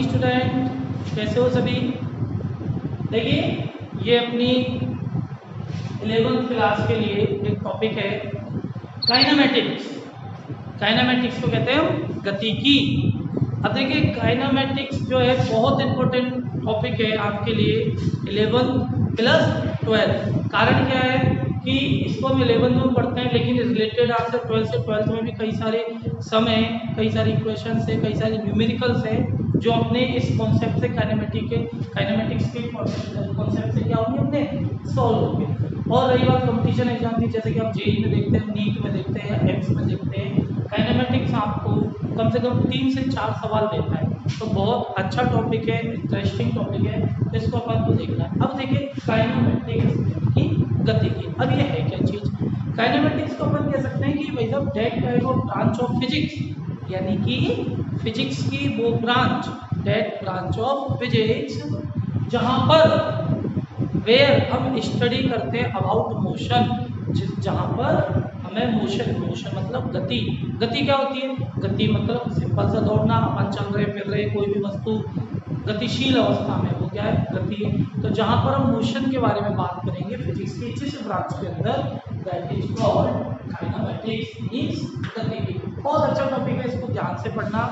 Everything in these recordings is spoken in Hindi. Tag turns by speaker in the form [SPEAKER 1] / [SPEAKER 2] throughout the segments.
[SPEAKER 1] मॉर्निंग स्टूडेंट, कैसे हो सभी। देखिए ये अपनी 11th क्लास के लिए एक टॉपिक है काइनेमेटिक्स। काइनेमेटिक्स को कहते हैं गतिकी। अब देखिए काइनेमेटिक्स जो है बहुत इंपॉर्टेंट टॉपिक है आपके लिए 11th प्लस 12। कारण क्या है कि इसको हम 11th में पढ़ते हैं, लेकिन रिलेटेड आपसे 12th से 12th में भी कई सारे समय, कई सारी इक्वेशंस है, कई सारे न्यूमेरिकल्स है जो अपने इस कॉन्सेप्ट से काइनेमेटिक्स के कॉन्सेप्ट से क्या होंगे अपने सॉल्व होंगे। और रही बात कंपटीशन एग्जाम की, जैसे कि आप जेई में देखते हैं, नीट में देखते हैं, एम्स में देखते हैं, काइनेमेटिक्स आपको कम से कम 3 से 4 सवाल देता है। तो बहुत अच्छा टॉपिक है, इंटरेस्टिंग टॉपिक है, इसको अपन को देखना है। अब देखिए काइनेमेटिक्स की गतिकी। अब ये है क्या चीज? काइनेमेटिक्स को अपन कह सकते हैं कि भाई साहब that type of branch of physics, यानी कि फिजिक्स की वो branch, that branch of physics जहां पर वेयर हम स्टडी करते हैं अबाउट मोशन, जहां पर हमें मोशन मतलब गति क्या होती है? गति मतलब सिंपल सा दौड़ना, अपन चल रहे फिर रहे, कोई भी वस्तु गतिशील अवस्था में, वो क्या है? गति है। तो जहां पर हम मोशन के बारे में बात करेंगे फिजिक्स की जिस ब्रांच के अंदर, that is called kinematics, means गतिकी। बहुत अच्छा टॉपिक है, इसको ध्यान से पढ़ना।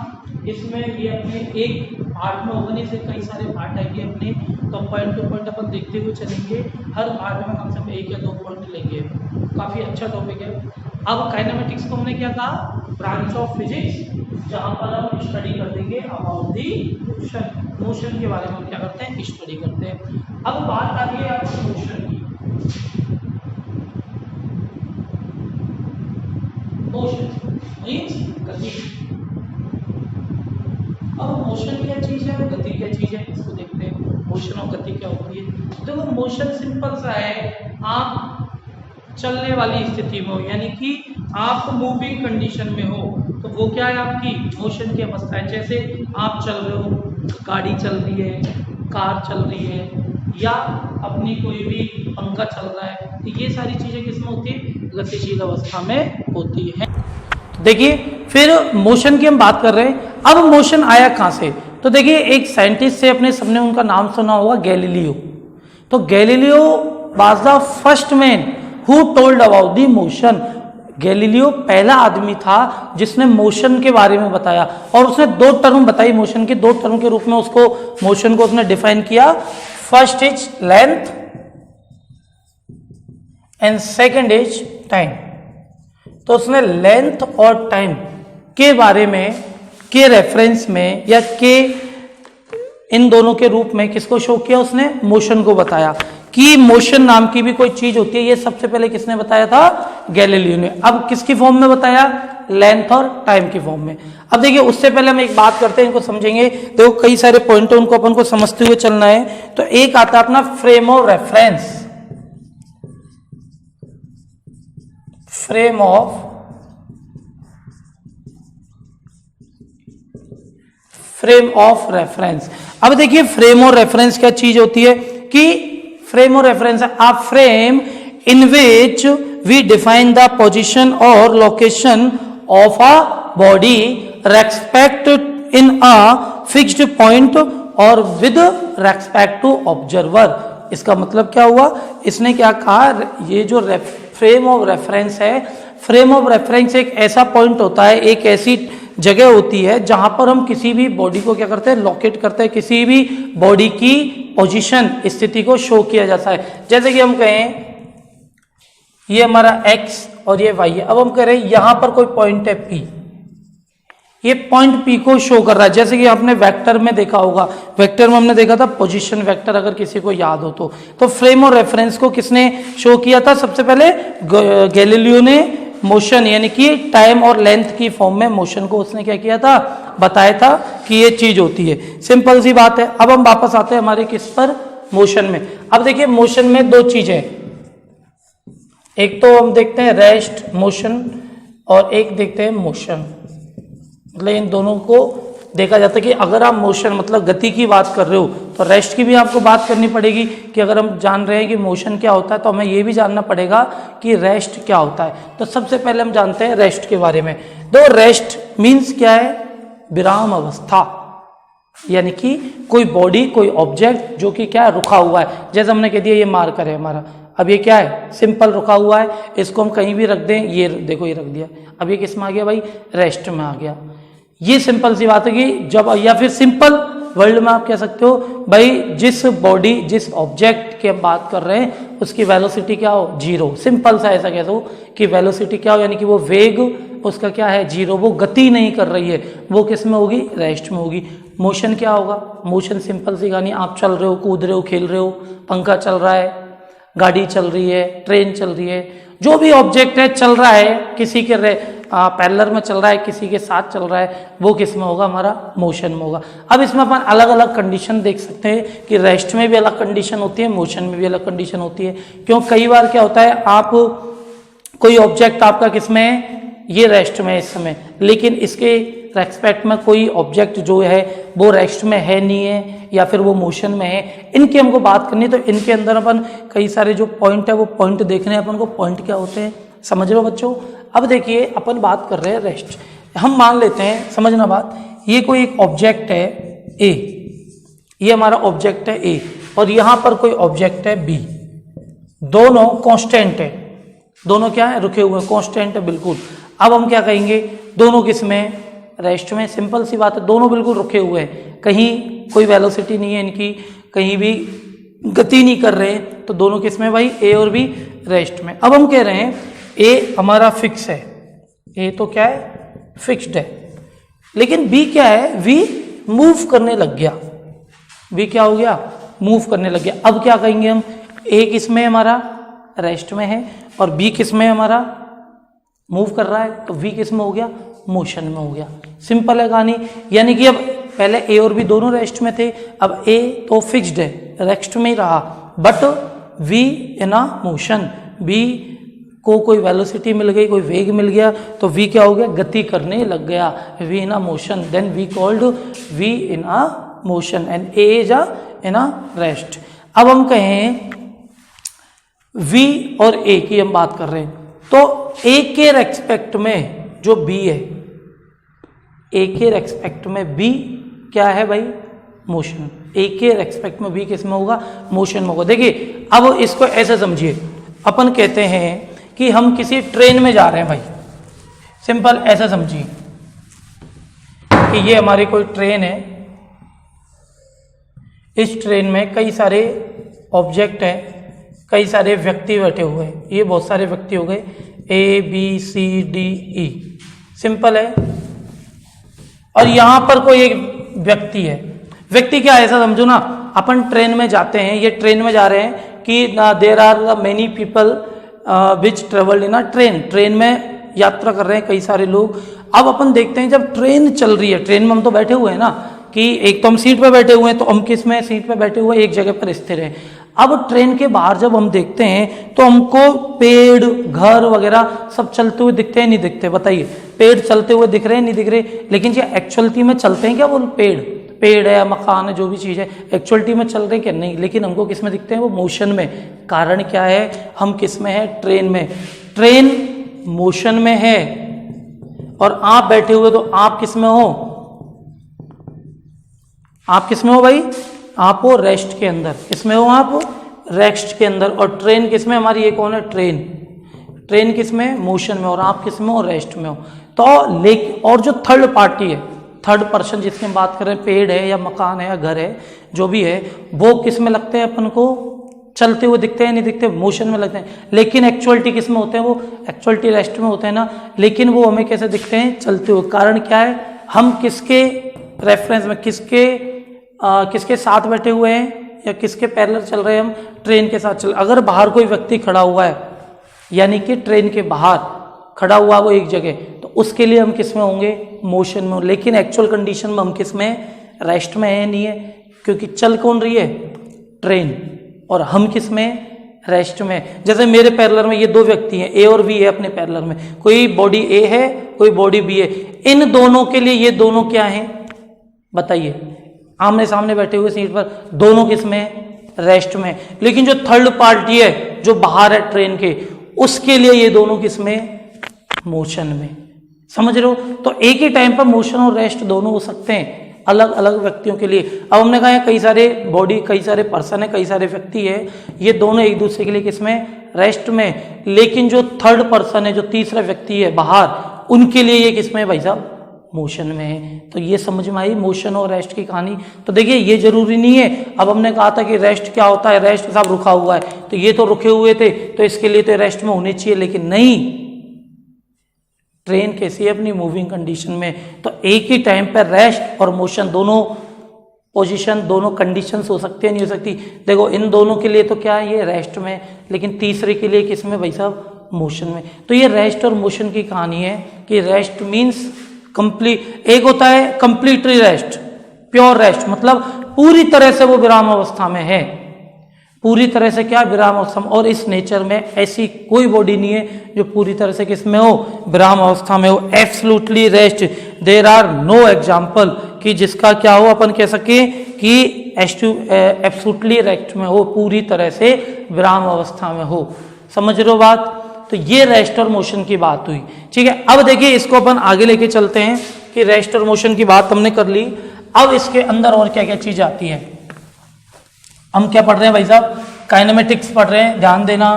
[SPEAKER 1] इसमें ये अपने एक पार्ट में होने से कई सारे पार्ट आएंगे अपने, तो पॉइंट टू पॉइंट अपन देखते हुए चलेंगे। हर पार्ट में कम से कम 1 या 2 पॉइंट लेंगे। काफी अच्छा टॉपिक है। अब काइनेमेटिक्स को हमने क्या कहा? ब्रांच ऑफ फिजिक्स जहां पर हम स्टडी कर देंगे अबाउट दी मोशन के बारे में हम क्या करते हैं? स्टडी करते हैं। अब बात आ रही है आपको मोशन की। मोशन मींस गति। अब मोशन क्या चीज है और गति क्या चीज है, इसको देखते हैं। मोशन और गति क्या होती है? देखो मोशन सिंपल सा है, आप चलने वाली स्थिति में हो, यानी कि आप मूविंग कंडीशन में हो, तो वो क्या है? आपकी मोशन की अवस्था है। जैसे आप चल रहे हो, गाड़ी चल रही है, कार चल रही है, या अपनी कोई भी पंखा चल रहा है, तो ये सारी चीजें किसमें होती है? गतिशील अवस्था में होती है। देखिए फिर मोशन की हम बात कर रहे हैं। अब मोशन आया कहां से? तो देखिए एक साइंटिस्ट से अपने सबने उनका नाम सुना होगा, गैलीलियो। तो Galileo was the first man who told about the motion. Galileo पहला आदमी था जिसने मोशन के बारे में बताया, और उसने 2 टर्म बताई मोशन के। 2 टर्म के रूप में उसको मोशन को उसने डिफाइन किया। First is length and second is time. तो उसने लेंथ और टाइम के बारे में, के रेफरेंस में या के इन दोनों के रूप में किसको शो किया? उसने मोशन को बताया कि मोशन नाम की भी कोई चीज होती है। ये सबसे पहले किसने बताया था? गैलीलियो ने। अब किसकी फॉर्म में बताया? लेंथ और टाइम की फॉर्म में। अब देखिए उससे पहले हम एक बात करते हैं, इनको समझेंगे। देखो कई सारे पॉइंट है, उनको अपन को समझते हुए चलना है। तो एक आता है अपना frame of reference. Frame of reference. अब देखिए फ्रेम ऑफ रेफरेंस क्या चीज होती है? कि फ्रेम ऑफ रेफरेंस है a frame in which we define the position or location of a body respect in a fixed point or with respect to observer। इसका मतलब क्या हुआ? इसने क्या कहा? ये जो फ्रेम ऑफ रेफरेंस है, फ्रेम ऑफ रेफरेंस एक ऐसा पॉइंट होता है, एक ऐसी जगह होती है जहां पर हम किसी भी बॉडी को क्या करते हैं? लोकेट करते हैं। किसी भी बॉडी की पोजीशन, स्थिति को शो किया जाता है। जैसे कि हम कहें ये हमारा x और ये y है। अब हम कह रहे हैं यहां पर कोई पॉइंट है P, ये पॉइंट P को शो कर रहा है। जैसे कि आपने वेक्टर में देखा होगा, वेक्टर में हमने देखा था पोजीशन वेक्टर, अगर किसी को याद हो तो फ्रेम और रेफरेंस को किसने शो किया था? सबसे पहले गैलीलियो ने मोशन यानी कि टाइम और लेंथ की फॉर्म में मोशन को उसने क्या किया था? बताया था कि ये चीज होती है। सिंपल सी बात है। अब हम वापस आते हैं हमारे किस पर? मोशन में। अब देखिए मोशन में 2 चीजें, एक तो हम देखते हैं रेस्ट मोशन और एक देखते हैं मोशन। मतलब इन दोनों को देखा जाता है कि अगर आप मोशन मतलब गति की बात कर रहे हो तो रेस्ट की भी आपको बात करनी पड़ेगी कि अगर हम जान रहे हैं कि मोशन क्या होता है तो हमें ये भी जानना पड़ेगा कि रेस्ट क्या होता है। तो सबसे पहले हम जानते हैं रेस्ट के बारे में। तो रेस्ट मीन्स क्या है? विराम अवस्था। यानी कि कोई बॉडी, कोई ऑब्जेक्ट जो कि क्या है, रुका हुआ है। जैसे हमने कह दिया ये मार्कर है हमारा, अब ये क्या है, सिंपल रुका हुआ है, इसको हम कहीं भी रख दें, ये देखो ये रख दिया, अब ये किस में आ गया भाई, रेस्ट में आ गया। ये सिंपल सी बात है कि जब, या फिर सिंपल वर्ल्ड में आप कह सकते हो भाई जिस बॉडी, जिस ऑब्जेक्ट की हम बात कर रहे हैं उसकी वेलोसिटी क्या हो, जीरो। सिंपल सा ऐसा कह दो कि वेलोसिटी क्या हो, यानी कि वो वेग उसका क्या है, जीरो, वो गति नहीं कर रही है, वो किस में होगी, रेस्ट में होगी। मोशन क्या होगा, मोशन सिंपल सी कहानी, आप चल रहे हो, कूद रहे हो, खेल रहे हो, पंखा चल रहा है, गाड़ी चल रही है, ट्रेन चल रही है, जो भी ऑब्जेक्ट है चल रहा है, किसी के पैरेलल में चल रहा है, किसी के साथ चल रहा है, वो किस में होगा, हमारा मोशन में होगा। अब इसमें अपन अलग अलग कंडीशन देख सकते हैं कि रेस्ट में भी अलग कंडीशन होती है, मोशन में भी अलग कंडीशन होती है। क्यों, कई बार क्या होता है, आप कोई ऑब्जेक्ट आपका किस में है, ये रेस्ट में है इस समय, लेकिन इसके रेस्पेक्ट में कोई ऑब्जेक्ट जो है वो रेस्ट में है नहीं है, या फिर वो मोशन में है। इनकी हमको बात करनी है, तो इनके अंदर अपन कई सारे जो पॉइंट है वो पॉइंट देखने हैं अपन को, पॉइंट क्या होते हैं, समझ रहे हो बच्चों। अब देखिए अपन बात कर रहे हैं रेस्ट, हम मान लेते हैं, समझना बात, ये कोई एक ऑब्जेक्ट है ए, ये हमारा ऑब्जेक्ट है ए, और यहां पर कोई ऑब्जेक्ट है बी, दोनों कांस्टेंट है, दोनों क्या है, रुके हुए, कांस्टेंट है बिल्कुल। अब हम क्या कहेंगे, दोनों किस में, रेस्ट में, सिंपल सी बात है, दोनों बिल्कुल रुके हुए हैं, कहीं कोई वेलोसिटी नहीं है इनकी, कहीं भी गति नहीं कर रहे हैं, तो दोनों किस में भाई, ए और बी रेस्ट में। अब हम कह रहे हैं ए हमारा फिक्स है, ए तो क्या है, फिक्स्ड है, लेकिन बी क्या है, वी मूव करने लग गया, बी क्या हो गया, मूव करने लग गया। अब क्या कहेंगे हम, ए किस में हमारा, रेस्ट में है, और बी किस में हमारा, मूव कर रहा है, तो वी किस में हो गया, मोशन में हो गया। सिंपल है कहानी, यानी कि अब पहले ए और बी दोनों रेस्ट में थे, अब ए तो फिक्स्ड है, रेस्ट में ही रहा, but we in a motion, B को कोई वेलोसिटी मिल गई, कोई वेग मिल गया, तो वी क्या हो गया, गति करने लग गया, we in a motion, then we called we in a motion and A is in a rest. अब हम कहें वी और ए की हम बात कर रहे हैं, तो ए के रेस्पेक्ट में जो बी है, ए के रेस्पेक्ट में बी क्या है भाई, मोशन, ए के रेस्पेक्ट में बी किस में होगा, मोशन में होगा। देखिए अब इसको ऐसे समझिए, अपन कहते हैं कि हम किसी ट्रेन में जा रहे हैं भाई, सिंपल ऐसा समझिए कि ये हमारी कोई ट्रेन है, इस ट्रेन में कई सारे ऑब्जेक्ट हैं, कई सारे व्यक्ति बैठे हुए हैं, ये बहुत सारे व्यक्ति हो गए, A B C D E, simple है। और यहां पर कोई एक व्यक्ति है, व्यक्ति क्या है ऐसा समझो ना, अपन ट्रेन में जाते हैं, ये ट्रेन में जा रहे हैं कि there are many people which travel in a train, train में यात्रा कर रहे हैं कई सारे लोग। अब अपन देखते हैं जब ट्रेन चल रही है, ट्रेन में हम तो बैठे हुए हैं ना, कि एक तो हम सीट पे बैठे हुए हैं, तो हम किस में, सीट पे बैठे हुए एक जगह पर स्थिर हैं। अब ट्रेन के बाहर जब हम देखते हैं तो हमको पेड़, घर वगैरह सब चलते हुए दिखते हैं, नहीं दिखते, बताइए, पेड़ चलते हुए दिख रहे हैं, नहीं दिख रहे, लेकिन क्या एक्चुअलिटी में चलते हैं क्या वो पेड़ है, मकान है, जो भी चीज़ है, एक्चुअलिटी में चल रहे हैं क्या, नहीं, लेकिन हमको किस में दिखते हैं, वो मोशन में। कारण क्या है, हम किस में है, ट्रेन में, ट्रेन मोशन में है, और आप बैठे हुए, तो आप किस में हो, आप किस में हो भाई, आप हो रेस्ट के अंदर, किसमें हो आप, रेस्ट के अंदर, और ट्रेन किसमें हमारी, ये कौन है, ट्रेन, ट्रेन किसमें, मोशन में, और आप किसमें हो, रेस्ट में हो। तो लेकिन और जो थर्ड पार्टी है, थर्ड पर्सन जिसकी हम बात कर रहे हैं, पेड़ है या मकान है या घर है, जो भी है, वो किस में लगते हैं अपन को, चलते हुए दिखते हैं, नहीं दिखते, मोशन में लगते हैं, लेकिन एक्चुअलिटी किस में होते हैं, वो एक्चुअलिटी रेस्ट में होते हैं ना, लेकिन वो हमें कैसे दिखते हैं, चलते हुए। कारण क्या है, हम किसके रेफरेंस में, किसके साथ बैठे हुए हैं, या किसके पैरेलल चल रहे हैं, हम ट्रेन के साथ चल। अगर बाहर कोई व्यक्ति खड़ा हुआ है, यानी कि ट्रेन के बाहर खड़ा हुआ वो एक जगह, तो उसके लिए हम किस में होंगे, मोशन में, लेकिन एक्चुअल कंडीशन में हम किस में, रेस्ट में है, नहीं है, क्योंकि चल कौन रही है, ट्रेन, और हम किस में, रेस्ट में। जैसे मेरे पैरेलल में ये दो व्यक्ति हैं, ए और बी है अपने पैरेलल में, कोई बॉडी ए है, कोई बॉडी बी है, इन दोनों के लिए ये दोनों क्या हैं, बताइए, आमने सामने बैठे हुए सीट पर, दोनों किस में, रेस्ट में। लेकिन जो थर्ड पार्टी है, जो बाहर है ट्रेन के, उसके लिए ये दोनों किस में, मोशन में। समझ रहे हो, तो एक ही टाइम पर मोशन और रेस्ट दोनों हो सकते हैं, अलग अलग व्यक्तियों के लिए। अब हमने कहा है कई सारे बॉडी, कई सारे पर्सन है, कई सारे व्यक्ति है, ये दोनों एक दूसरे के लिए किसमें, रेस्ट में। लेकिन जो थर्ड पर्सन है, जो तीसरा व्यक्ति है बाहर, उनके लिए ये किसमें भाई साहब, मोशन में है। तो ये समझ में आई मोशन और रेस्ट की कहानी। तो देखिए ये जरूरी नहीं है, अब हमने कहा था कि रेस्ट क्या होता है, रेस्ट साहब रुका हुआ है, तो ये तो रुके हुए थे तो इसके लिए तो रेस्ट में होने चाहिए, लेकिन नहीं, ट्रेन कैसी है अपनी मूविंग कंडीशन में, तो एक ही टाइम पर रेस्ट और मोशन दोनों पोजीशन, दोनों कंडीशंस हो सकती है, नहीं हो सकती। देखो इन दोनों के लिए तो क्या है, ये रेस्ट में, लेकिन तीसरे के लिए किसमें भाई साहब, मोशन में। तो ये रेस्ट और मोशन की कहानी है कि रेस्ट मीन्स कंप्लीट, एक होता है कंप्लीटली रेस्ट, प्योर रेस्ट, मतलब पूरी तरह से वो विराम अवस्था में है, पूरी तरह से क्या, विराम अवस्था में। और इस नेचर में ऐसी कोई बॉडी नहीं है जो पूरी तरह से किसमें हो, विराम अवस्था में हो, absolutely rest. There are no example कि जिसका क्या हो, अपन कह सके कि एब्सोल्युटली रेस्ट में हो, पूरी तरह से विराम अवस्था में हो। समझ रहे हो बात। तो ये रेस्ट और मोशन की बात हुई, ठीक है। अब देखिए इसको अपन आगे लेके चलते हैं कि रेस्ट और मोशन की बात हमने कर ली, अब इसके अंदर और क्या क्या चीज आती है। हम क्या पढ़ रहे हैं भाई साहब, काइनेमेटिक्स पढ़ रहे हैं, ध्यान देना।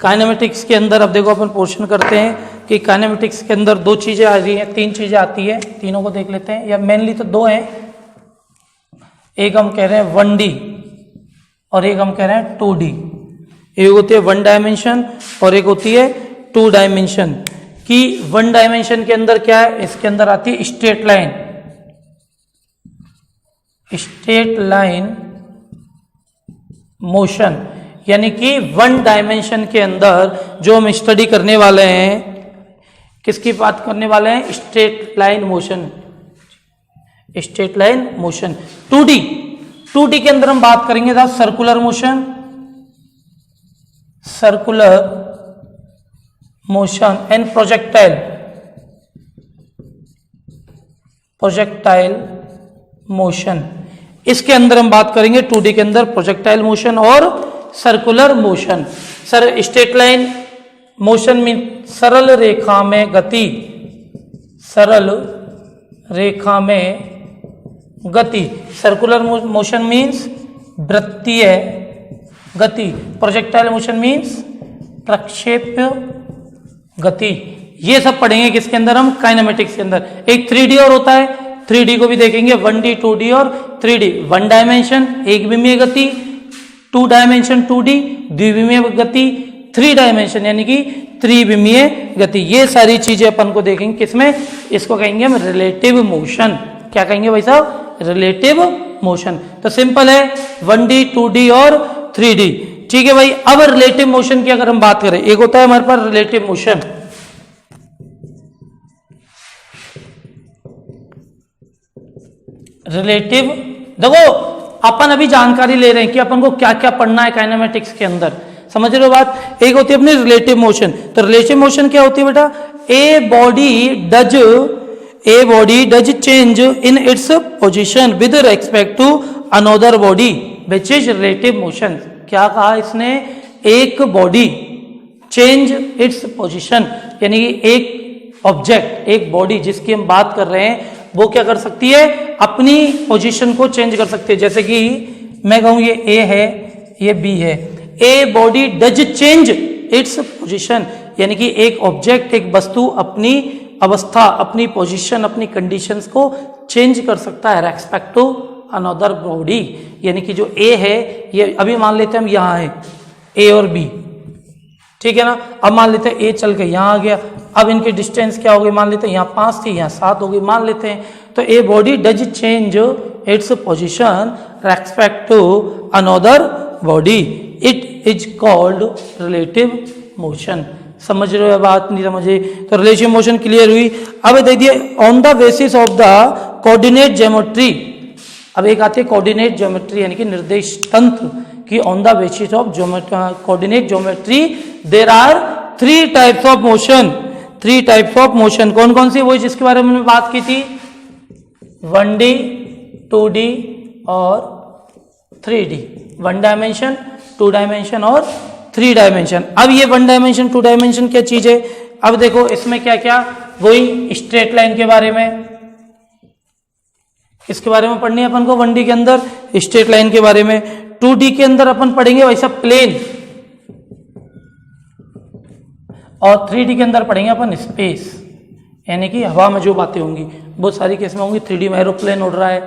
[SPEAKER 1] काइनेमेटिक्स के अंदर अब देखो अपन पोर्शन करते हैं कि काइनेमेटिक्स के अंदर दो चीजें आ रही हैं, तीन चीजें आती है, तीनों को देख लेते हैं, या मेनली तो दो हैं। एक हम कह रहे हैं 1D और एक हम कह रहे हैं 2D। एक होती है 1 डायमेंशन और एक होती है 2 डायमेंशन। कि 1 डायमेंशन के अंदर क्या है, इसके अंदर आती है straight line, straight line motion. यानी कि 1 डायमेंशन के अंदर जो हम स्टडी करने वाले हैं, किसकी बात करने वाले हैं, straight line motion, straight line motion. 2D के अंदर हम बात करेंगे था circular motion, circular motion and projectile motion. इसके अंदर हम बात करेंगे 2D के अंदर प्रोजेक्टाइल मोशन और circular motion. Sir straight line motion में सरल रेखा में गति, सरल रेखा में गति। सर्कुलर मोशन मीन्स वृत्तीय गति, प्रोजेक्टाइल मोशन मीन्स प्रक्षेप्य गति। ये सब पढ़ेंगे किसके अंदर, हम काइनेमेटिक्स के अंदर। एक 3D और होता है, 3D को भी देखेंगे, 1D 2D और 3D। 1 डायमेंशन एक विमीय गति, 2 डायमेंशन 2D द्विविमीय गति, 3 डायमेंशन यानी कि त्रिविमीय गति। ये सारी चीजें अपन को देखेंगे किसमें, इसको कहेंगे हम रिलेटिव मोशन। क्या कहेंगे भाई साहब, रिलेटिव मोशन। तो सिंपल है 1D 2D और 3D, ठीक है भाई। अब रिलेटिव मोशन की अगर हम बात करें, एक होता है हमारे पास रिलेटिव मोशन, रिलेटिव। देखो अपन अभी जानकारी ले रहे हैं कि अपन को क्या क्या पढ़ना है काइनेमेटिक्स के अंदर, समझ रहे हो बात। एक होती है अपनी रिलेटिव मोशन। तो रिलेटिव मोशन क्या होती है बेटा, a body does change in its position with respect to another body which is relative motion. क्या कहा इसने, एक बॉडी चेंज इट्स पोजीशन, यानी कि एक ऑब्जेक्ट, एक बॉडी जिसकी हम बात कर रहे हैं, वो क्या कर सकती है, अपनी पोजीशन को चेंज कर सकती है। जैसे कि मैं कहूं ये ए है, ये बी है। ए body does change its position, यानी कि एक ऑब्जेक्ट, एक वस्तु अपनी अवस्था, अपनी पोजीशन, अपनी कंडीशंस को चेंज कर सकता है रेस्पेक्ट टू अनदर बॉडी। यानी कि जो ए है, ये अभी मान लेते हैं हम यहाँ है ए और बी, ठीक है ना। अब मान लेते हैं ए चल के यहाँ आ गया, अब इनकी डिस्टेंस क्या हो गई, मान लेते हैं यहाँ 5 थी, यहाँ 7 हो गई, मान लेते हैं। तो a body does change its position respect to another body, it is called relative motion. समझ रहे हो बात, नहीं समझे तो रिलेटिव मोशन क्लियर हुई। अब देखिए on the basis of the coordinate geometry, अब एक आती है कोऑर्डिनेट ज्योमेट्री यानी कि निर्देश तंत्र की। On the basis of coordinate geometry there are 3 types of motion, 3 types of motion. कौन कौन सी, वही जिसके बारे में हमने बात की थी, 1D 2D और 3D। 1 डायमेंशन 2 डायमेंशन और 3 डायमेंशन। अब ये 1 डायमेंशन 2 डायमेंशन क्या चीज है, अब देखो इसमें क्या क्या, वही स्ट्रेट लाइन के बारे में, इसके बारे में पढ़नी है अपन को 1D के अंदर, स्ट्रेट लाइन के बारे में। 2D के अंदर अपन पढ़ेंगे वैसा प्लेन, और 3D के अंदर पढ़ेंगे अपन स्पेस, यानी कि हवा में जो बातें होंगी बहुत सारी केस में होंगी। 3D में एरोप्लेन उड़ रहा है,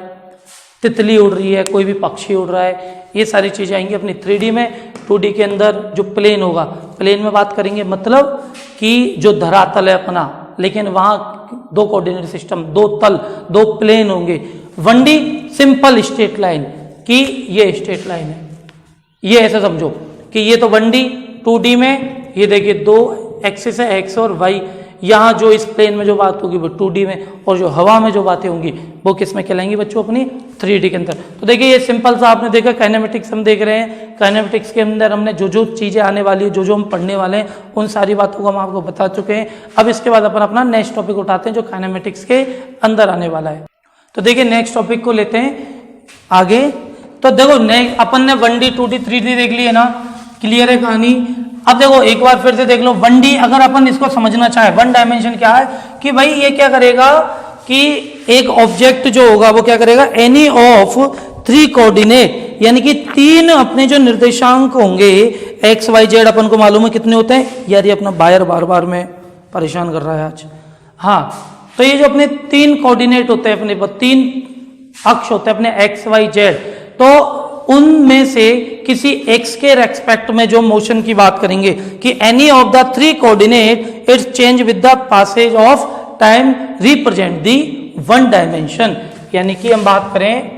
[SPEAKER 1] तितली उड़ रही है, कोई भी पक्षी उड़ रहा है, ये सारी चीजें आएंगी अपनी 3D में। 2D के अंदर जो प्लेन होगा, प्लेन में बात करेंगे मतलब कि जो धरातल है अपना, लेकिन वहां 2 कोऑर्डिनेट सिस्टम, 2 तल, 2 प्लेन होंगे। 1D सिंपल स्ट्रेट लाइन, कि ये स्ट्रेट लाइन है, ये ऐसे समझो कि ये तो 1D। 2D में ये देखिए 2 एक्सिस है, एक्स और वाई। यहाँ जो इस प्लेन में जो बात होगी वो 2D में, और जो हवा में जो बातें होंगी वो किस में कहलाएंगी बच्चों, अपनी 3D के अंदर। तो देखिए ये सिंपल सा आपने देखा, काइनेमेटिक्स हम देख रहे हैं। काइनेमेटिक्स के अंदर हमने जो जो चीज़ें आने वाली है, जो जो हम पढ़ने वाले हैं, उन सारी बातों को हम आपको बता चुके हैं। अब इसके बाद अपन अपना नेक्स्ट टॉपिक उठाते हैं जो काइनेमेटिक्स के अंदर आने वाला है। तो देखिए नेक्स्ट टॉपिक को लेते हैं आगे। तो देखो अपन ने 1D 2D 3D देख लिए ना, क्लियर है कहानी। अब देखो एक बार फिर से देख लो 1D, अगर अपन इसको समझना चाहे 1 डायमेंशन क्या है, कि भाई ये क्या करेगा कि एक ऑब्जेक्ट जो होगा वो क्या करेगा, एनी ऑफ 3 कोऑर्डिनेट, यानी कि 3 अपने जो निर्देशांक होंगे एक्स वाई जेड, अपन को मालूम है कितने होते हैं। यार ये अपना बायर बार बार में परेशान कर रहा है आज। हाँ, तो ये जो अपने 3 कोऑर्डिनेट होते हैं, अपने 3 अक्ष होते हैं अपने एक्स वाई जेड, तो उनमें से किसी x के रेस्पेक्ट में जो मोशन की बात करेंगे कि any of the 3 coordinate its change with the passage of time represent the 1 dimension. यानी कि हम बात करें,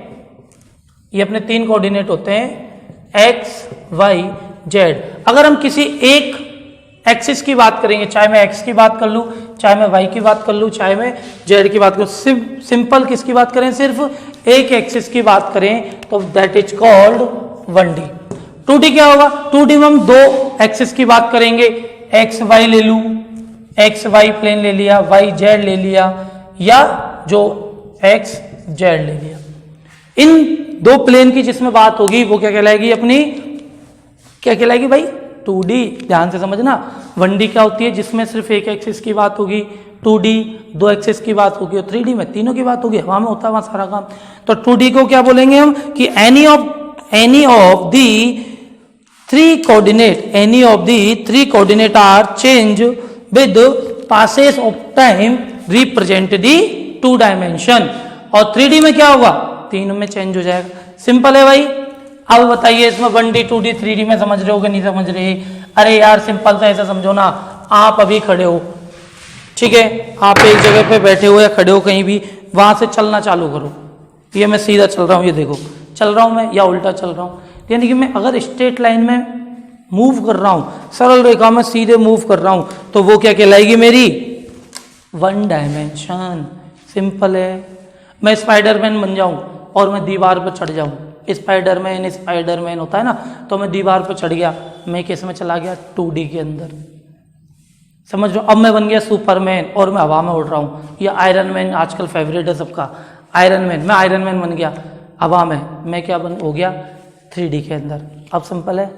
[SPEAKER 1] ये अपने 3 कोऑर्डिनेट होते हैं x y z। अगर हम किसी एक एक्सिस की बात करेंगे, चाहे मैं x की बात कर लूं, चाहे मैं y की बात कर लूं, चाहे मैं z की बात करूं, सिंपल किसकी बात करें, सिर्फ एक एक्सिस की बात करें, तो that is called 1D। 2D क्या होगा, 2D में हम 2 एक्सिस की बात करेंगे, एक्स वाई ले लूं, एक्स वाई प्लेन ले लिया, वाई जेड ले लिया, या जो एक्स जेड ले लिया। इन 2 प्लेन की जिसमें बात होगी वो क्या कहलाएगी, अपनी क्या कहलाएगी भाई, 2D। ध्यान से समझना, 1D क्या होती है जिसमें सिर्फ एक एक्सिस की बात होगी, 2D 2 एक्सिस की बात होगी, और 3D में तीनों की बात होगी, हवा में होता है वहां सारा काम। तो 2D को क्या बोलेंगे हम कि any of the 3 coordinate are change with passes of time represent the 2 dimension. और 3D में क्या होगा, तीनों में चेंज हो जाएगा। सिंपल है भाई। अब बताइए इसमें 1D 2D 3D में समझ रहे हो कि नहीं समझ रहे। अरे यार सिंपल सा ऐसा समझो ना, आप अभी खड़े हो, ठीक है, आप एक जगह पे बैठे हो या खड़े हो कहीं भी, वहां से चलना चालू करो। ये मैं सीधा चल रहा हूँ, ये देखो चल रहा हूँ मैं, या उल्टा चल रहा हूँ। यानी कि मैं अगर स्ट्रेट लाइन में मूव कर रहा हूँ, सरल रेखा में सीधे मूव कर रहा हूँ, तो वो क्या कहलाएगी मेरी 1 डायमेंशन। सिंपल है। मैं स्पाइडरमैन बन जाऊं और मैं दीवार पर चढ़ जाऊं, स्पाइडरमैन होता है ना, तो मैं दीवार पर चढ़ गया, मैं किस में चला गया, 2D के अंदर। समझ लो, अब मैं बन गया सुपरमैन और मैं हवा में उड़ रहा हूँ। या आयरन मैन आजकल फेवरेट है सबका, आयरन मैन, मैं आयरन मैन बन गया हवा में, मैं क्या हो गया 3D के अंदर। अब सिंपल है,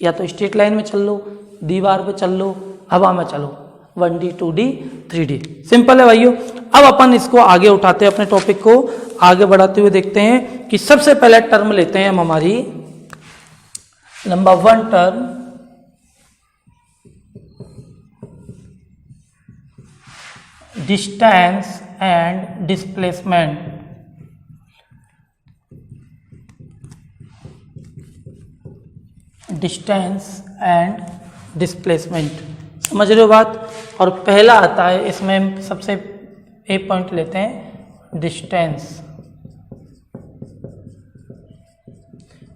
[SPEAKER 1] या तो स्ट्रेट लाइन में चल लो, दीवार पे चल लो, हवा में चलो, 1D 2D 3D। सिंपल है भाइयों। अब अपन इसको आगे उठाते हैं, अपने टॉपिक को आगे बढ़ाते हुए देखते हैं कि सबसे पहले टर्म लेते हैं हम हमारी number 1 term, distance and displacement. Distance and displacement, समझ रहे हो बात। और पहला आता है इसमें, सबसे एक पॉइंट लेते हैं, distance.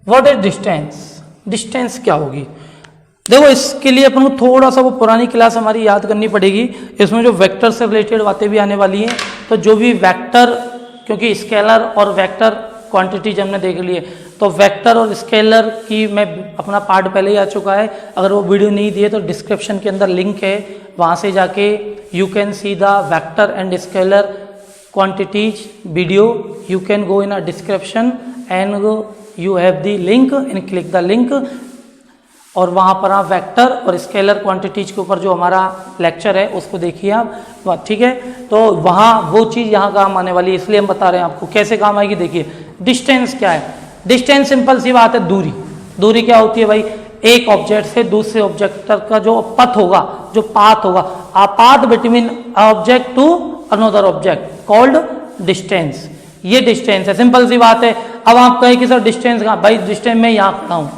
[SPEAKER 1] What is distance, distance क्या होगी। देखो इसके लिए अपन को थोड़ा सा वो पुरानी क्लास हमारी याद करनी पड़ेगी, इसमें जो वेक्टर से रिलेटेड बातें भी आने वाली हैं। तो जो भी वेक्टर, क्योंकि स्केलर और वेक्टर क्वांटिटीज हमने देख ली है, तो वेक्टर और स्केलर की मैं अपना पार्ट पहले ही आ चुका है। अगर वो वीडियो नहीं दिए तो डिस्क्रिप्शन के अंदर लिंक है, वहाँ से जाके you can see the vector and scalar quantities video. You can go in a description and you have the link and click the link. और वहाँ पर आप वेक्टर और स्केलर क्वांटिटीज के ऊपर जो हमारा लेक्चर है उसको देखिए आप, ठीक है। तो वहाँ वो चीज़ यहाँ काम आने वाली है, इसलिए हम बता रहे हैं आपको कैसे काम आएगी। देखिए डिस्टेंस क्या है, डिस्टेंस सिंपल सी बात है, दूरी। दूरी क्या होती है भाई, एक ऑब्जेक्ट से दूसरे ऑब्जेक्ट तक का जो पथ होगा, जो पाथ होगा, a path between object to another object called distance. ये डिस्टेंस है, सिंपल सी बात है। अब आप कहें कि सर डिस्टेंस कहाँ, भाई डिस्टेंस मैं यहाँ खड़ा हूँ,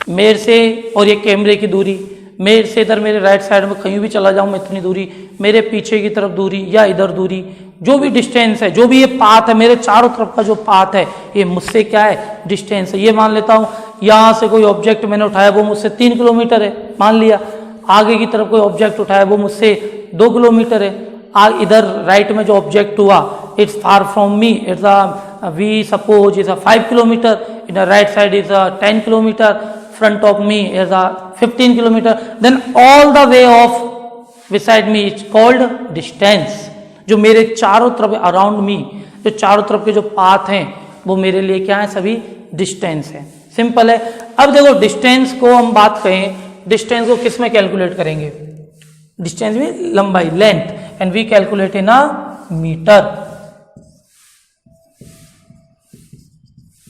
[SPEAKER 1] मेरे से और ये कैमरे की दूरी, मेरे से इधर मेरे राइट साइड में कहीं भी चला जाऊँ मैं इतनी दूरी, मेरे पीछे की तरफ दूरी या इधर दूरी, जो भी डिस्टेंस है, जो भी ये पाथ है, मेरे चारों तरफ का जो पाथ है, ये मुझसे क्या है, डिस्टेंस है। ये मान लेता हूँ यहाँ से कोई ऑब्जेक्ट मैंने उठाया वो मुझसे 3 किलोमीटर है, मान लिया। आगे की तरफ कोई ऑब्जेक्ट उठाया वो मुझसे 2 किलोमीटर है। इधर राइट में जो ऑब्जेक्ट हुआ, it's far from me, it's we suppose is 5 kilometre, in right side is 10 kilometre, front of me is 15 kilometer, then all the way of beside me is called distance। जो मेरे चारों तरफ अराउंड मी, जो चारों तरफ के जो पाथ हैं वो मेरे लिए क्या है, सभी डिस्टेंस है। सिंपल है। अब देखो डिस्टेंस को हम बात करें, डिस्टेंस को किस में कैलकुलेट करेंगे, डिस्टेंस में लंबाई, length, and we calculate in metre.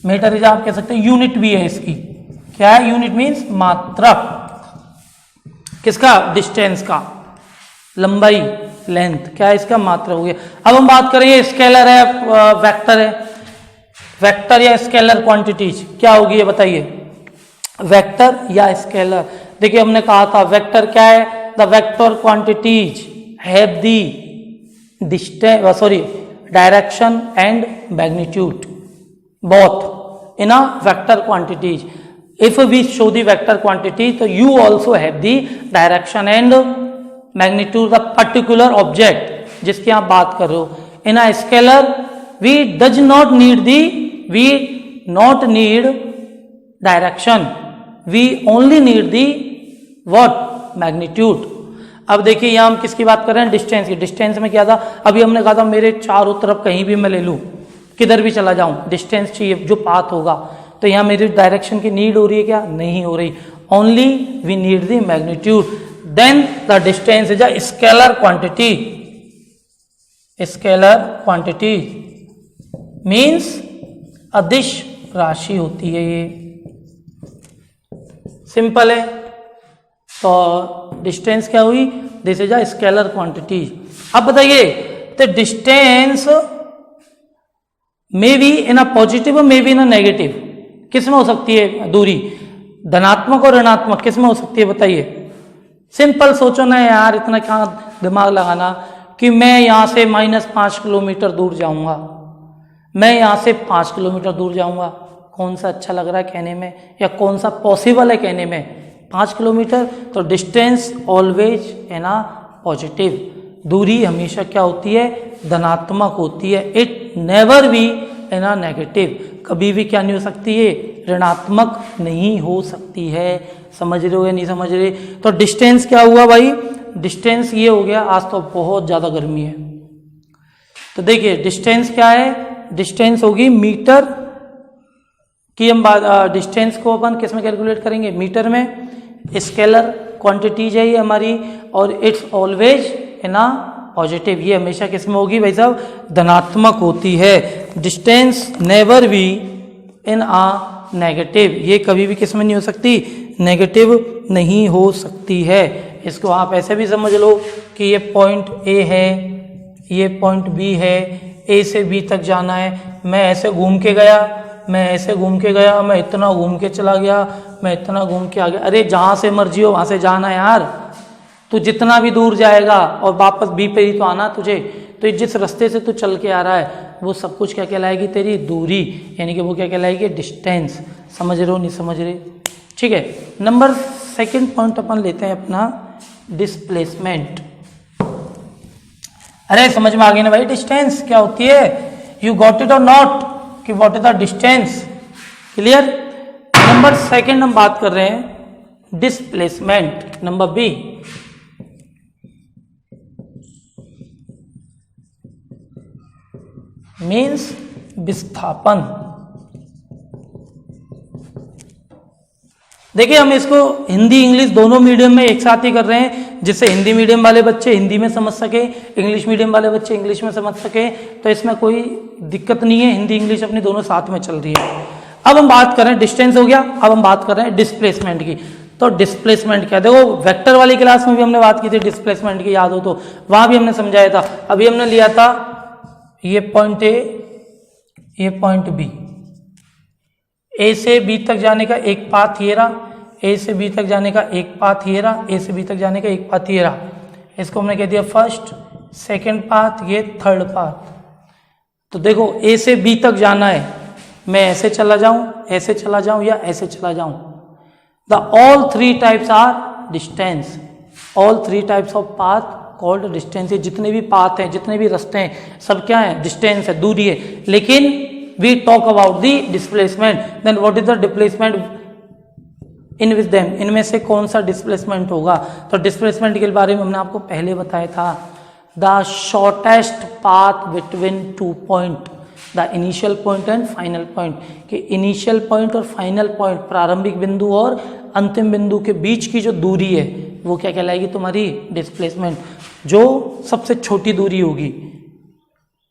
[SPEAKER 1] Metre is आप कह सकते हैं यूनिट भी है इसकी, क्या है, यूनिट मीन्स मात्रक। किसका, डिस्टेंस का, लंबाई, लेंथ, क्या है इसका, मात्रक हो गया। अब हम बात करेंगे स्केलर है, वेक्टर है, वेक्टर या स्केलर क्वांटिटीज क्या होगी ये बताइए, वेक्टर या स्केलर। देखिए हमने कहा था वेक्टर क्या है, the vector quantities have the distance, sorry, direction and magnitude both in a vector quantities. If we show the vector quantity, so you also have the direction and magnitude the particular object जिसकी आप बात कर रहे हो. In a scalar, we not need direction. We only need the what? Magnitude. अब देखिए यहाँ हम किसकी बात कर रहे हैं, डिस्टेंस की. डिस्टेंस में क्या था, अभी हमने कहा था मेरे चारों तरफ कहीं भी मैं ले लूँ, किधर भी चला जाऊं, डिस्टेंस चाहिए जो पाथ होगा. तो यहाँ मेरी डायरेक्शन की नीड हो रही है क्या, नहीं हो रही. Only we need the magnitude. Then the distance is a scalar quantity. Scalar quantity means अदिश राशि होती है ये. सिंपल है. तो डिस्टेंस क्या हुई, this is a scalar quantity. अब बताइए तो distance may be in a positive, may be in a negative. किस में हो सकती है दूरी, धनात्मक और ऋणात्मक, किस में हो सकती है बताइए. सिंपल सोचो ना यार, इतना क्या दिमाग लगाना कि मैं यहां से -5 किलोमीटर दूर जाऊंगा, मैं यहां से 5 किलोमीटर दूर जाऊंगा. कौन सा अच्छा लग रहा है कहने में, या कौन सा पॉसिबल है कहने में, 5 किलोमीटर. तो distance always in a positive. दूरी हमेशा क्या होती है, धनात्मक होती है. It never be in a negative. कभी भी क्या नहीं हो सकती है, ऋणात्मक नहीं हो सकती है. समझ रहे हो या नहीं समझ रहे. तो डिस्टेंस क्या हुआ भाई, डिस्टेंस ये हो गया. आज तो बहुत ज़्यादा गर्मी है, तो देखिए डिस्टेंस क्या है, डिस्टेंस होगी मीटर की. हम बात डिस्टेंस को अपन किस में कैलकुलेट करेंगे, मीटर में. स्केलर क्वांटिटीज है ये हमारी, और it's always in a positive. ये हमेशा किस में होगी भाई साहब, धनात्मक होती है. Distance never be in a negative. ये कभी भी किस में नहीं हो सकती, नेगेटिव नहीं हो सकती है. इसको आप ऐसे भी समझ लो कि ये पॉइंट ए है, ये पॉइंट बी है, ए से बी तक जाना है. मैं ऐसे घूम के गया, मैं ऐसे घूम के गया, मैं इतना घूम के चला गया, मैं इतना घूम के आ गया. अरे जहाँ से मर्जी हो वहाँ से जाना है यार. तू जितना भी दूर जाएगा और वापस बी पे ही तो आना तुझे. तो जिस रास्ते से तू चल के आ रहा है वो सब कुछ क्या कहलाएगी, तेरी दूरी, यानी कि वो क्या कहलाएगी, डिस्टेंस. समझ रहे हो नहीं समझ रहे. ठीक है. नंबर सेकंड पॉइंट अपन लेते हैं अपना, डिस्प्लेसमेंट. अरे समझ में आ गई ना भाई, डिस्टेंस क्या होती है. यू गॉट इट और नॉट, कि what is the distance. Clear. Number second हम बात कर रहे हैं डिस्प्लेसमेंट. नंबर बी, मीन्स विस्थापन. देखिए हम इसको हिंदी इंग्लिश दोनों मीडियम में एक साथ ही कर रहे हैं, जिससे हिंदी मीडियम वाले बच्चे हिंदी में समझ सके, इंग्लिश मीडियम वाले बच्चे इंग्लिश में समझ सके, तो इसमें कोई दिक्कत नहीं है। हिंदी इंग्लिश अपनी दोनों साथ में चल रही है। अब हम बात कर रहे हैं, डिस्टेंस हो गया, अब हम बात कर रहे हैं डिस्प्लेसमेंट की। तो डिस्प्लेसमेंट क्या, देखो वेक्टर वाली क्लास में भी हमने बात की थी डिस्प्लेसमेंट की, याद हो तो वहां भी हमने समझाया था। अभी हमने लिया था ये पॉइंट ए, ये पॉइंट बी, ए से बी तक जाने का एक पाथ ये रहा, ए से बी तक जाने का एक पाथ ये रहा, ए से बी तक जाने का एक पाथ ये रहा। इसको हमने कह दिया फर्स्ट, सेकंड पाथ, ये थर्ड पाथ। तो देखो ए से बी तक जाना है, मैं ऐसे चला जाऊं, ऐसे चला जाऊं या ऐसे चला जाऊं। The all three types are distance, all three types of path called distance. ये जितने भी पाथ हैं, जितने भी रास्ते हैं, सब क्या है, डिस्टेंस है, दूरी है। लेकिन we talk about the displacement, then what is the displacement in with them, इनमें से कौन सा डिस्प्लेसमेंट होगा। तो डिस्प्लेसमेंट के बारे में हमने आपको पहले बताया था, the shortest path between two point, the initial point and final point, कि इनिशियल पॉइंट और फाइनल पॉइंट, प्रारंभिक बिंदु और अंतिम बिंदु के बीच की जो दूरी है वो क्या कहलाएगी, तुम्हारी डिस्प्लेसमेंट। जो सबसे छोटी दूरी होगी,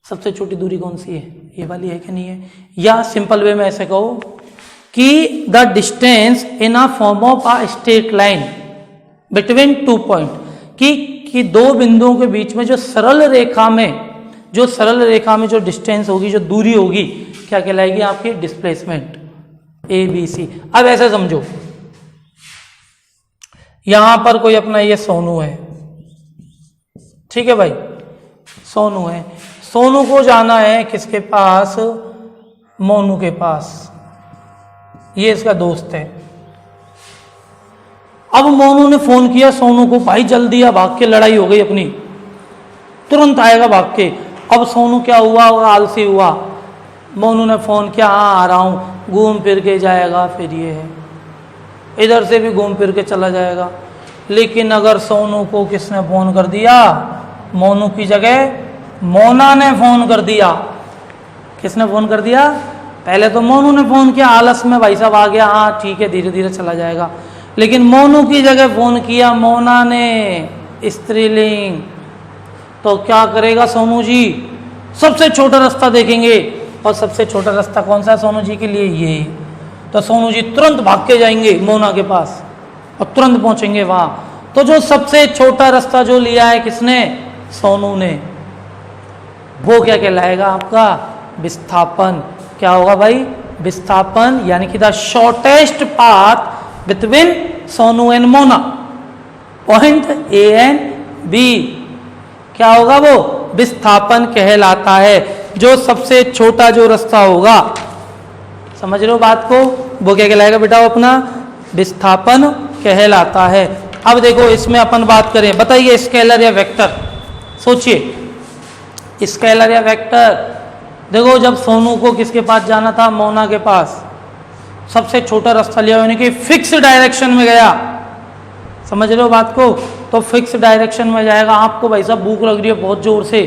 [SPEAKER 1] सबसे छोटी दूरी कौन सी है, ये वाली है कि नहीं है। या सिंपल वे में ऐसे कहो कि the distance in a form of a straight line between two point, कि दो बिंदुओं के बीच में जो सरल रेखा में, जो सरल रेखा में जो डिस्टेंस होगी, जो दूरी होगी, क्या कहलाएगी आपकी डिस्प्लेसमेंट, ए बी सी। अब ऐसे समझो, यहां पर कोई अपना ये सोनू है, ठीक है भाई, सोनू है, सोनू को जाना है किसके पास, मोनू के पास, ये इसका दोस्त है। अब मोनू ने फोन किया सोनू को, भाई जल्दी आ, भाग के लड़ाई हो गई अपनी, तुरंत आएगा भाग के। अब सोनू क्या हुआ, आलसी हुआ, मोनू ने फोन किया, हाँ आ रहा हूं, घूम फिर के जाएगा, फिर ये है, इधर से भी घूम फिर के चला जाएगा। लेकिन अगर सोनू को किसने फोन कर दिया, मोनू की जगह मोना ने फोन कर दिया। किसने फोन कर दिया, पहले तो मोनू ने फोन किया, आलस में भाई साहब आ गया, हाँ ठीक है धीरे धीरे चला जाएगा। लेकिन मोनू की जगह फोन किया मोना ने, स्त्रीलिंग, तो क्या करेगा सोनू जी, सबसे छोटा रास्ता देखेंगे, और सबसे छोटा रास्ता कौन सा है सोनू जी के लिए, ये। तो सोनू जी तुरंत भाग के जाएंगे मोना के पास और तुरंत पहुंचेंगे वहां। तो जो सबसे छोटा रास्ता जो लिया है किसने, सोनू ने, वो क्या कहलाएगा आपका, विस्थापन। क्या होगा भाई, विस्थापन, यानी कि the shortest path between Sonu and Mona, point A and B, क्या होगा वो, विस्थापन कहलाता है। जो सबसे छोटा जो रास्ता होगा, समझ रहे हो बात को, वो क्या कहलाएगा बेटा, वो अपना विस्थापन कहलाता है। अब देखो इसमें अपन बात करें, बताइए स्केलर या वेक्टर, सोचिए स्केलर या वेक्टर। देखो जब सोनू को किसके पास जाना था, मोना के पास, सबसे छोटा रास्ता लिया, यानी कि फिक्स डायरेक्शन में गया, समझ रहे हो बात को, तो फिक्स डायरेक्शन में जाएगा। आपको भाई साहब भूख लग रही है बहुत जोर से,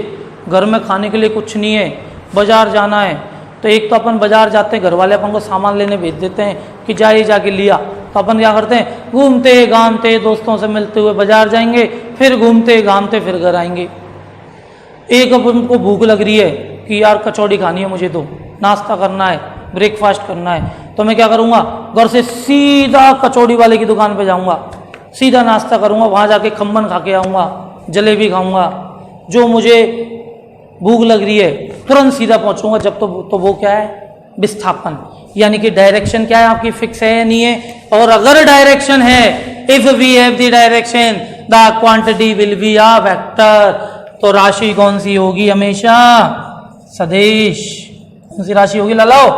[SPEAKER 1] घर में खाने के लिए कुछ नहीं है, बाजार जाना है, तो एक तो अपन बाजार जाते हैं, घर वाले अपन को सामान लेने भेज देते हैं कि जाके लिया, तो अपन क्या करते हैं, घूमते घामते दोस्तों से मिलते हुए बाजार जाएंगे, फिर घूमते घामते फिर घर आएंगे। एक अपन को भूख लग रही है कि यार कचौड़ी खानी है मुझे, तो नाश्ता करना है, ब्रेकफास्ट करना है, तो मैं क्या करूँगा, घर से सीधा कचौड़ी वाले की दुकान पर जाऊँगा, सीधा नाश्ता करूँगा, वहाँ जाके खम्मन खा के आऊँगा, जलेबी खाऊँगा, जो मुझे भूख लग रही है तुरंत सीधा पहुँचूंगा। जब तो वो क्या है, विस्थापन, यानी कि डायरेक्शन क्या है आपकी, फिक्स है या नहीं है। और अगर डायरेक्शन है, if we have the direction the quantity will be a vector, तो राशि कौन सी होगी, हमेशा सदिश। कौन सी राशि होगी लालाओ,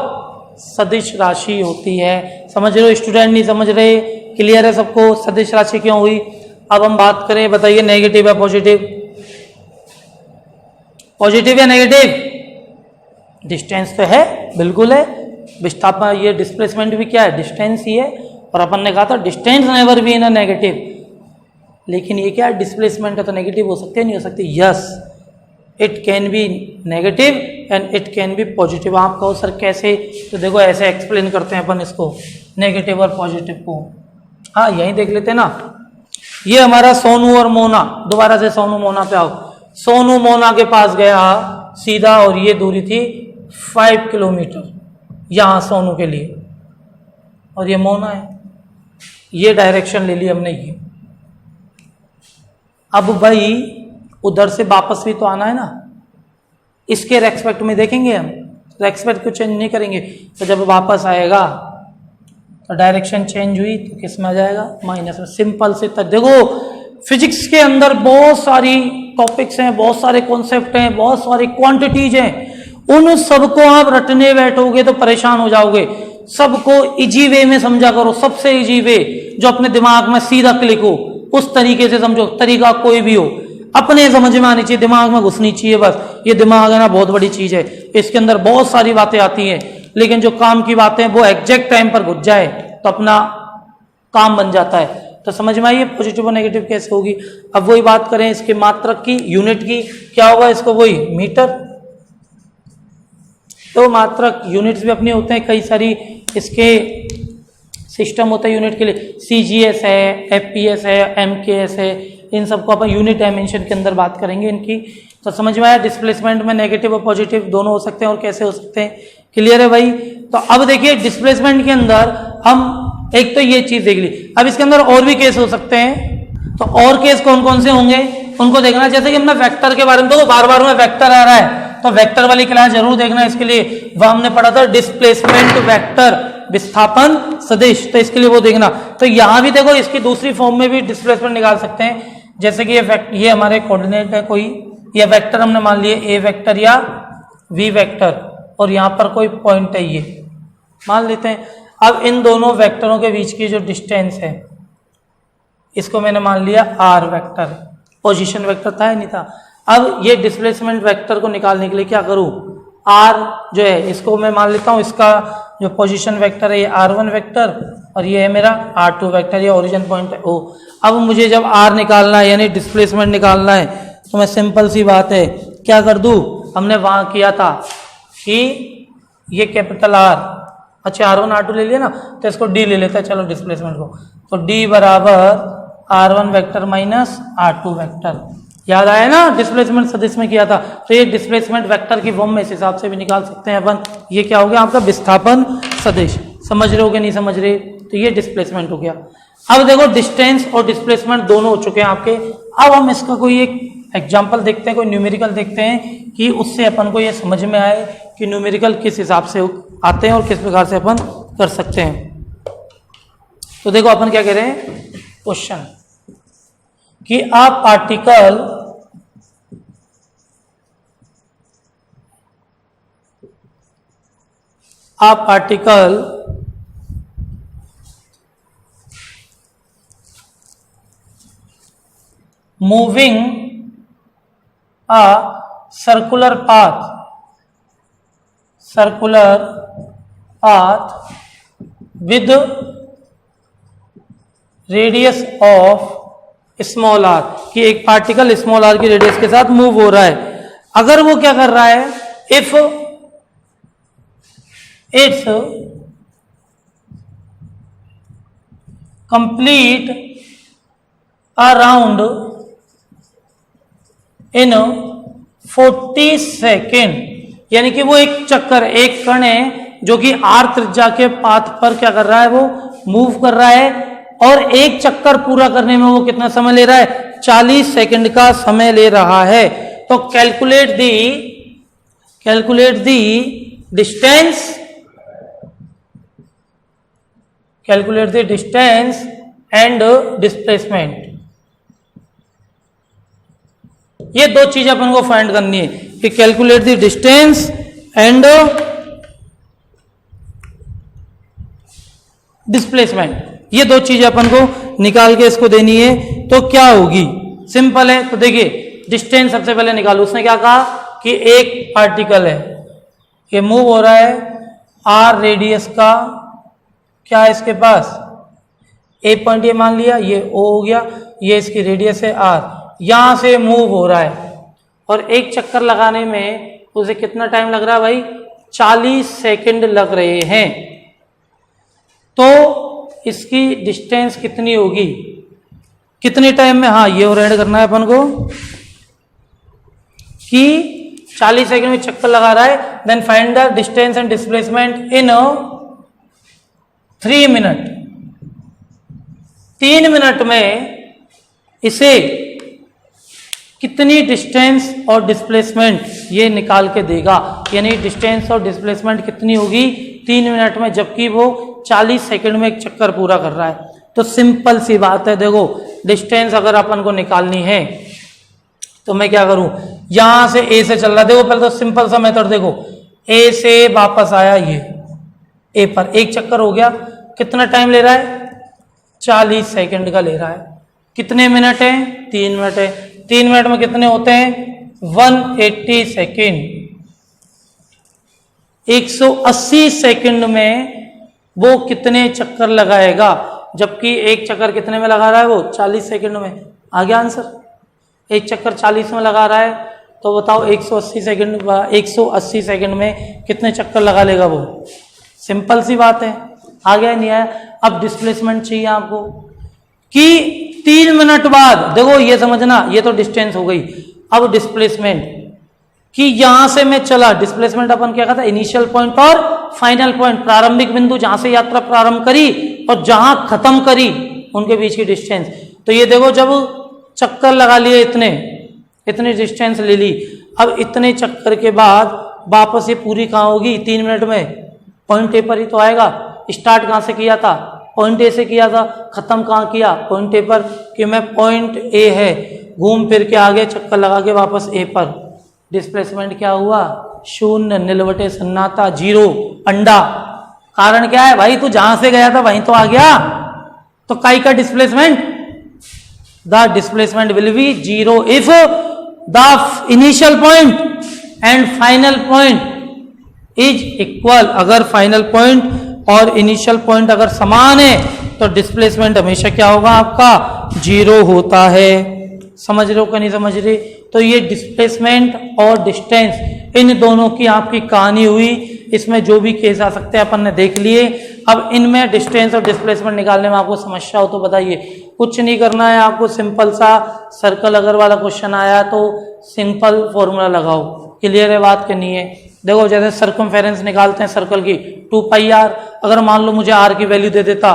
[SPEAKER 1] सदिश राशि होती है। समझ रहे हो स्टूडेंट, नहीं समझ रहे, क्लियर है सबको, सदिश राशि क्यों हुई। अब हम बात करें, बताइए नेगेटिव या पॉजिटिव, पॉजिटिव या नेगेटिव, डिस्टेंस तो है, बिल्कुल है, विस्थापन, ये डिस्प्लेसमेंट भी क्या है, डिस्टेंस ही है। और अपन ने कहा था distance never be in a negative, लेकिन ये क्या है, डिस्प्लेसमेंट है, तो नेगेटिव हो सकते हैं, नहीं हो सकते, yes it can be negative and it can be positive. आप कहो सर कैसे, तो देखो ऐसे एक्सप्लेन करते हैं अपन इसको, नेगेटिव और पॉजिटिव को। हाँ यही देख लेते हैं ना, ये हमारा सोनू और मोना, दोबारा से सोनू मोना पे आओ। सोनू मोना के पास गया सीधा और ये दूरी थी 5 किलोमीटर यहां सोनू के लिए, और ये मोना है, ये डायरेक्शन ले ली हमने ये। अब भाई उधर से वापस भी तो आना है ना, इसके रेस्पेक्ट में देखेंगे हम, रेस्पेक्ट को चेंज नहीं करेंगे। तो जब वापस आएगा तो डायरेक्शन चेंज हुई तो किस में आ जाएगा, माइनस में। सिंपल से देखो फिजिक्स के अंदर बहुत सारी टॉपिक्स हैं, बहुत सारे कॉन्सेप्ट हैं, बहुत सारी क्वांटिटीज हैं, उन सबको आप रटने बैठोगे तो परेशान हो जाओगे। सबको इजी वे में समझा करो, सबसे इजी वे जो अपने दिमाग में सीधा क्लिक हो उस तरीके से समझो। तरीका कोई भी हो, अपने समझ में आनी चाहिए, दिमाग में घुसनी चाहिए बस। ये दिमाग है ना बहुत बड़ी चीज है, इसके अंदर बहुत सारी बातें आती हैं, लेकिन जो काम की बातें वो एग्जैक्ट टाइम पर घुस जाए तो अपना काम बन जाता है। तो समझ में आइए पॉजिटिव और नेगेटिव कैसे होगी। अब वही बात करें इसके मात्रक की, यूनिट की, क्या होगा इसको, वही मीटर। तो मात्रक यूनिट्स भी अपने होते हैं, कई सारी इसके सिस्टम होता है यूनिट के लिए, CGS है, FPS है, MKS है, इन सबको अपन यूनिट डायमेंशन के अंदर बात करेंगे इनकी। तो समझ में आया डिस्प्लेसमेंट में नेगेटिव और पॉजिटिव दोनों हो सकते हैं, और कैसे हो सकते हैं, क्लियर है भाई। तो अब देखिए डिस्प्लेसमेंट के अंदर हम एक तो ये चीज देख ली, अब इसके अंदर और भी केस हो सकते हैं। तो और केस कौन कौन से होंगे उनको देखना। जैसे कि हमने वेक्टर के बारे में, तो बार बार में वेक्टर आ रहा है तो वेक्टर वाली क्लास जरूर देखना। इसके लिए वह हमने पढ़ा था डिस्प्लेसमेंट वेक्टर, विस्थापन सदिश, तो इसके लिए वो देखना। तो यहां भी देखो इसकी दूसरी फॉर्म में भी डिस्प्लेसमेंट निकाल सकते हैं। जैसे कि ये हमारे कोऑर्डिनेट है कोई, ये वेक्टर हमने मान लिए A वेक्टर या V वेक्टर, और यहाँ पर कोई पॉइंट है ये मान लेते हैं। अब इन दोनों वेक्टरों के बीच की जो डिस्टेंस है इसको मैंने मान लिया R वेक्टर, पोजीशन वेक्टर था या नहीं था। अब ये डिस्प्लेसमेंट वेक्टर को निकालने के लिए क्या करूं, R जो है इसको मैं मान लेता हूं, इसका जो पोजीशन वेक्टर है ये R1 वेक्टर, और ये है मेरा R2 वेक्टर, ये ओरिजिन पॉइंट है O। अब मुझे जब R निकालना है यानी डिस्प्लेसमेंट निकालना है तो मैं सिंपल सी बात है क्या कर दूं, हमने वहां किया था कि ये कैपिटल R, अच्छा R1 R2 ले लिया ना, तो इसको D ले लेते हैं चलो डिस्प्लेसमेंट को। तो D बराबर R1 vector minus R2 vector, याद आया ना डिस्प्लेसमेंट सदिश में किया था। तो ये डिस्प्लेसमेंट वेक्टर की फॉर्म में इस हिसाब से भी निकाल सकते हैं अपन। ये क्या हो गया आपका विस्थापन सदिश, समझ रहे हो कि नहीं समझ रहे, तो ये डिस्प्लेसमेंट हो गया। अब देखो डिस्टेंस और डिस्प्लेसमेंट दोनों हो चुके हैं आपके। अब हम इसका कोई एक एग्जाम्पल देखते हैं, कोई न्यूमेरिकल देखते हैं कि उससे अपन को ये समझ में आए कि न्यूमेरिकल किस हिसाब से आते हैं और किस प्रकार से अपन कर सकते हैं। तो देखो अपन क्या कह रहे हैं, क्वेश्चन कि a particle moving a circular path with radius of small r, कि एक पार्टिकल स्मॉल r की रेडियस के साथ मूव हो रहा है। अगर वो क्या कर रहा है, if it's complete around in 40 second, यानी कि वो एक चक्कर, एक कण है जो कि r त्रिज्या के पाथ पर क्या कर रहा है, वो मूव कर रहा है, और एक चक्कर पूरा करने में वो कितना समय ले रहा है, 40 सेकंड का समय ले रहा है। तो calculate the distance and displacement, ये दो चीजें अपन को फाइंड करनी है कि calculate the distance and displacement, ये दो चीजें अपन को निकाल के इसको देनी है। तो क्या होगी, सिंपल है। तो देखिए डिस्टेंस सबसे पहले निकालो। उसने क्या कहा कि एक पार्टिकल है, ये मूव हो रहा है r रेडियस का, क्या है इसके पास, एक पॉइंट ये मान लिया, ये O हो गया, ये इसकी रेडियस है r, यहां से मूव हो रहा है, और एक चक्कर लगाने में उसे कितना टाइम लग रहा है भाई, 40 सेकंड लग रहे हैं। तो इसकी डिस्टेंस कितनी होगी, कितने टाइम में, हाँ ये और ऐड करना है अपन को कि 40 सेकंड में चक्कर लगा रहा है। Then find the distance and displacement in 3 minute. 3 minute में इसे कितनी डिस्टेंस और डिस्प्लेसमेंट ये निकाल के देगा, यानी डिस्टेंस और डिस्प्लेसमेंट कितनी होगी 3 मिनट में, जबकि वो 40 सेकंड में एक चक्कर पूरा कर रहा है। तो सिंपल सी बात है, देखो डिस्टेंस अगर अपन को निकालनी है तो मैं क्या करूं, यहां से ए से चल रहा है, देखो पहले तो सिंपल सा मेथड देखो, ए से वापस आया ये ए पर, एक चक्कर हो गया, कितना टाइम ले रहा है 40 सेकंड का ले रहा है। कितने मिनट है 3 मिनट है, 3 मिनट में कितने होते हैं 180 सेकंड। 180 सेकंड में वो कितने चक्कर लगाएगा, जबकि एक चक्कर कितने में लगा रहा है वो 40 सेकंड में। आ गया आंसर, एक चक्कर 40 में लगा रहा है, तो बताओ 180 सेकंड में कितने चक्कर लगा लेगा वो। सिंपल सी बात है, आ गया नहीं आया। अब डिस्प्लेसमेंट चाहिए आपको कि 3 मिनट बाद, देखो ये समझना, ये तो डिस्टेंस हो गई। अब डिस्प्लेसमेंट कि यहां से मैं चला, डिस्प्लेसमेंट अपन क्या कहता है इनिशियल पॉइंट और फाइनल पॉइंट, प्रारंभिक बिंदु जहां से यात्रा प्रारंभ करी और जहां खत्म करी उनके बीच की डिस्टेंस। तो ये देखो जब चक्कर लगा लिए इतने डिस्टेंस ले ली, अब इतने चक्कर के बाद वापस ये पूरी कहाँ होगी 3 मिनट में, पॉइंट ए पर ही तो आएगा। स्टार्ट कहाँ से किया था, पॉइंट ए से किया था, खत्म कहाँ किया पॉइंट ए पर, कि मैं पॉइंट ए है घूम फिर के आगे चक्कर लगा के वापस ए पर। डिस्प्लेसमेंट क्या हुआ 0, नीलवटे सन्नाटा, 0, अंडा। कारण क्या है भाई, तू जहां से गया था वहीं तो आ गया, तो काई का displacement, the displacement will be 0 if the initial point and final point is equal। अगर फाइनल पॉइंट और इनिशियल पॉइंट अगर समान है तो डिस्प्लेसमेंट हमेशा क्या होगा आपका 0 होता है। समझ रहे हो कि नहीं समझ रहे। तो ये डिस्प्लेसमेंट और डिस्टेंस इन दोनों की आपकी कहानी हुई, इसमें जो भी केस आ सकते हैं अपन ने देख लिए। अब इनमें डिस्टेंस और डिस्प्लेसमेंट निकालने में आपको समस्या हो तो बताइए, कुछ नहीं करना है आपको, सिंपल सा सर्कल अगर वाला क्वेश्चन आया तो सिंपल फॉर्मूला लगाओ। क्लियर है बात कि नहीं है। देखो जैसे सर्कमफेरेंस निकालते हैं सर्कल की 2πr, अगर मान लो मुझे r की वैल्यू दे देता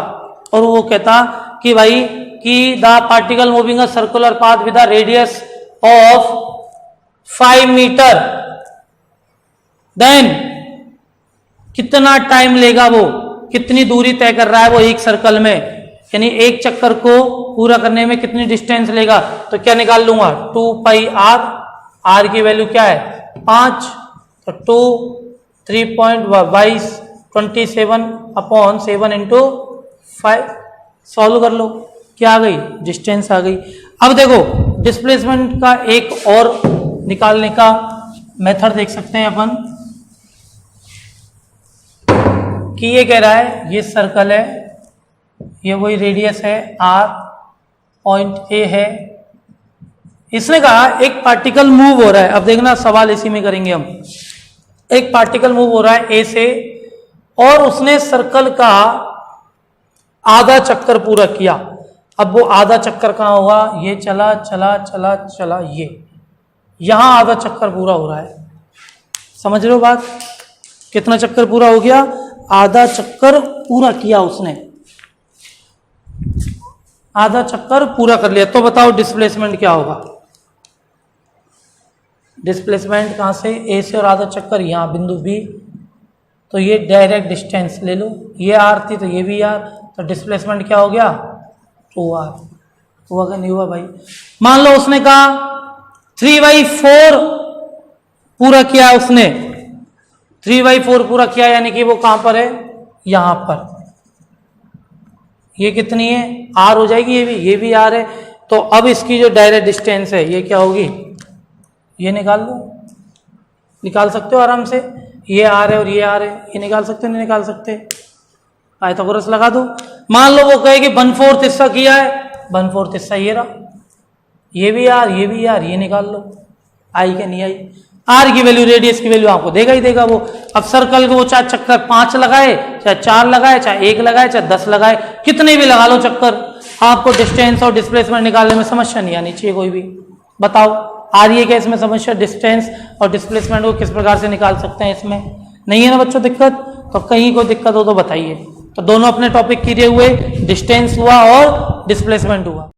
[SPEAKER 1] और वो कहता कि भाई कि the particle moving a circular path with the radius of 5 metre, देन कितना टाइम लेगा, वो कितनी दूरी तय कर रहा है वो एक सर्कल में, यानी एक चक्कर को पूरा करने में कितनी डिस्टेंस लेगा। तो क्या निकाल लूंगा 2πr, r की वैल्यू क्या है 5, तो 2 3.22 27/7 इंटू 5, सॉल्व कर लो, क्या आ गई डिस्टेंस आ गई। अब देखो डिस्प्लेसमेंट का एक और निकालने का मेथड देख सकते हैं अपन, कि ये कह रहा है ये सर्कल है, ये वही रेडियस है r, पॉइंट ए है, इसने कहा एक पार्टिकल मूव हो रहा है। अब देखना सवाल इसी में करेंगे हम। एक पार्टिकल मूव हो रहा है ए से और उसने सर्कल का आधा चक्कर पूरा किया। अब वो आधा चक्कर कहाँ होगा, ये चला चला चला चला, ये यहां आधा चक्कर पूरा हो रहा है। समझ रहे हो बात, कितना चक्कर पूरा हो गया, आधा चक्कर पूरा किया उसने, आधा चक्कर पूरा कर लिया। तो बताओ डिस्प्लेसमेंट क्या होगा। डिस्प्लेसमेंट कहां से, ए से और आधा चक्कर यहां बिंदु बी, तो ये डायरेक्ट डिस्टेंस ले लो, ये आर थी तो ये भी आर, तो डिस्प्लेसमेंट क्या हो गया 2r। हुआ क्या नहीं हुआ भाई। मान लो उसने कहा 3/4 पूरा किया उसने, 3/4 पूरा किया, यानी कि वो कहां पर है यहां पर, ये कितनी है r हो जाएगी, ये भी r है। तो अब इसकी जो डायरेक्ट डिस्टेंस है ये क्या होगी, ये निकाल लो, निकाल सकते हो आराम से, ये r है और ये r है, ये निकाल सकते हो नहीं निकाल सकते, पाइथागोरस लगा दो। मान लो वो कहे कि 1/4 हिस्सा किया है, 1/4 हिस्सा ये रहा, ये भी r ये भी r, ये निकाल लो, आई क्या नहीं आई। आर की वैल्यू, रेडियस की वैल्यू आपको देगा ही देगा वो। अब सर्कल को वो चाहे चक्कर 5 लगाए, चाहे 4 लगाए, चाहे 1 लगाए, चाहे 10 लगाए, कितने भी लगा लो चक्कर, आपको डिस्टेंस और डिस्प्लेसमेंट निकालने में समस्या नहीं आनी चाहिए कोई भी। बताओ आ रही है क्या इसमें समस्या? डिस्टेंस और डिस्प्लेसमेंट को किस प्रकार से निकाल सकते हैं, इसमें नहीं है ना बच्चों दिक्कत? तो कहीं कोई दिक्कत हो तो बताइए। तो दोनों अपने टॉपिक क्लियर हुए, डिस्टेंस हुआ और डिस्प्लेसमेंट हुआ।